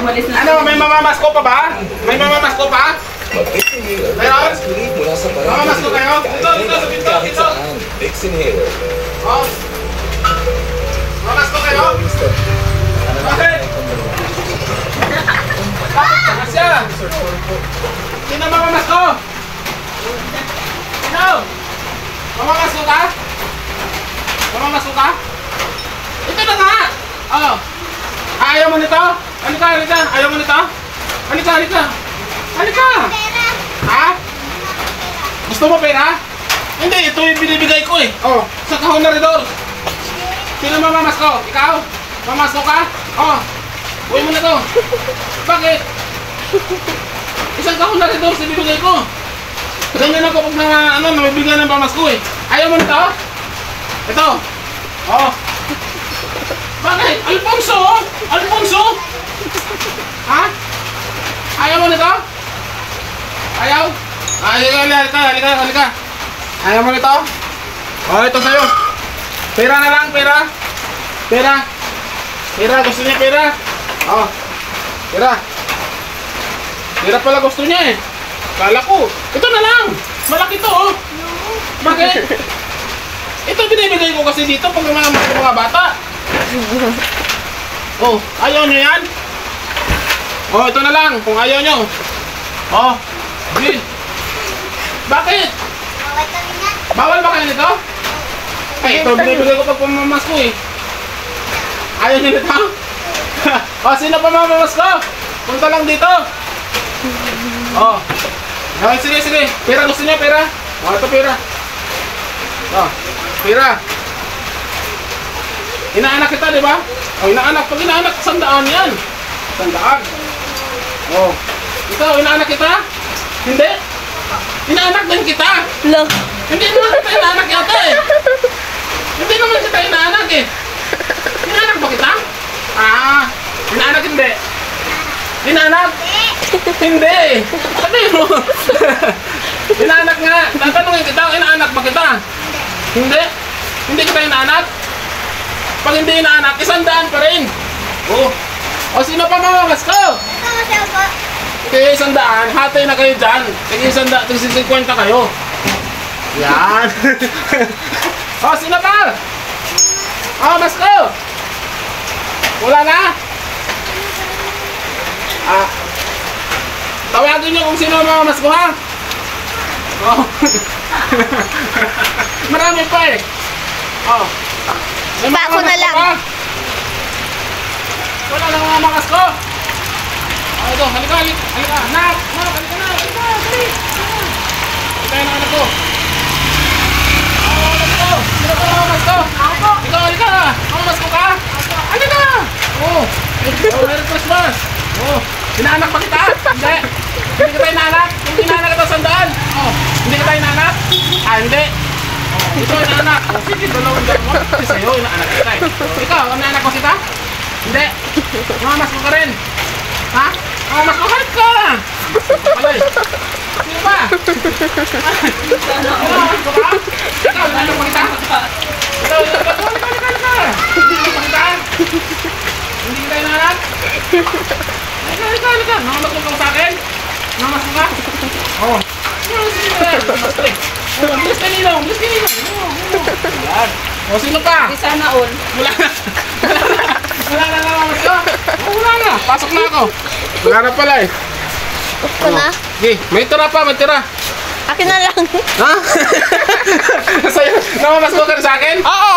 umalis na. Ano, may mamamasko pa ba? May mamamasko pa? Meron? Mamamasko kayo? Dito, dito, sa pinto, dito. Vicks inhaler. Oh. Mamamasko kayo? Bakit? Bakit ka siya? Sino mamamasko? Sino? Mamamasko ka? Mamamasko ka? Ito na nga! Oh. Ayaw mo nito? Halika, halika. Ayaw mo nito? Halika, halika. Halika! Ha? Gusto mo pera? Hindi, ito yung binibigay ko eh. Oh, sa kahon na redor. Sino mamamasko? Ikaw? Mamasko ka? Oh. Uwi mo na to. Bakit? Isang kahon na redor sa binibigay ko. Ganyan ako pag nabibigyan ng pamasko eh. Ayaw mo nito? Ito. Oh. Bakit? Alfonso! Alfonso! Ha? Ayaw mo nito? Ayaw? Halika, halika, halika. Ayaw mo nito? Oh, ito sa'yo. Pera na lang, pera. Pera. Pera, gusto niya pera. Oh. Pera. Pera pala gusto niya eh. Kala ko. Ito na lang. Malaki to oh. Bakit? Ito binibigay ko kasi dito pag mga bata. Oh, ayaw nyo yan? Oh, ito na lang, kung ayaw nyo. Oh, Bill. Bakit? Bawal ba kayo nito? Ay, ito binibigay ko pag pamamasko eh. Ayaw nyo nito? Oh, sino pamamasko? Punta lang dito. Oh. Okay, sige, sige. Pera, gusto nyo pera? Oh, ito pera. Oh, pera. Inaanak kita, di ba? Oh, inaanak. Pag inaanak, 100 yan. 100. Oh. Ikaw, inaanak kita? Hindi? Inaanak din kita. Look. Hindi naman kita inaanak yata eh. Hindi naman kita inaanak eh. Inaanak ba kita? Ah, inaanak hindi. Inaanak? Hindi. Sabi mo. Inaanak nga. Tatanungin kita, inaanak ba kita? Hindi. Hindi kita inaanak. Pag hindi inaanak, 100 pa rin. Oh. O sino pa mamamas ko? Kaya 100, hatay na kayo dyan. Sige 100, 50 kayo. Yan. O sino pa? Mamamas ko. Wala na? Ah. Tawagin nyo kung sino mamamas ko ha. Oh. Marami pa eh. Oh. Pa ako na lang. Wala na mga makas ko. Oh, ito, halika, halika. Halika, anak, halika na. Halika, dali. Halika na anak ko. Oh, anak ko. Sino ka mga makas ko? Ikaw, halika. Mga makas ko ka? Halika. Oh, Merry Christmas. Oh, inaanak pa kita? Hindi. Hindi kita inaanak. Kung inaanak kita 100. Oh, hindi kita inaanak? Ah, hindi. Ito inaanak. Oh, sige, dalawang mo. Kasi sa'yo, inaanak kita eh. Ikaw, inaanak ko kita? Hindi. Mamamas ko ka rin. Ha? Mamamas ko ka! Palay. Sino ba? Mamamas ko ka? Ikaw, inaanak ko kita? Ikaw, inaanak ko kita? Hindi ko kita? Hindi kita inaanak? Halika. Mamamas ko sa akin? Mamamas ko ka? Oo. Oh, bilis kanino. Yan. O, sino pa? Di sana all. Wala na. Wala na mamas ko. Wala na. Pasok na ako. Wala na pala eh. Gusto na? Okay, may tira pa, may tira. Akin na lang. Ha? Sa'yo, namamas ko ka sa akin? Oo.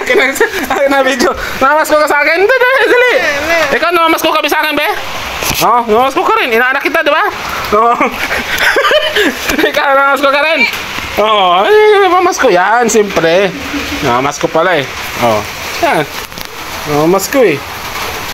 Akin na video. Namamas ko ka sa akin? Dali. Ikaw, namamas ko ka sa akin, be? Oo, namamas ko ka rin. Inaanak kita, di ba? Oo. Ikaw, namamas ko ka rin. Oo, ay, namamas ko yan, siyempre. Namamas ko pala eh. Oo, yan. Namamas ko eh.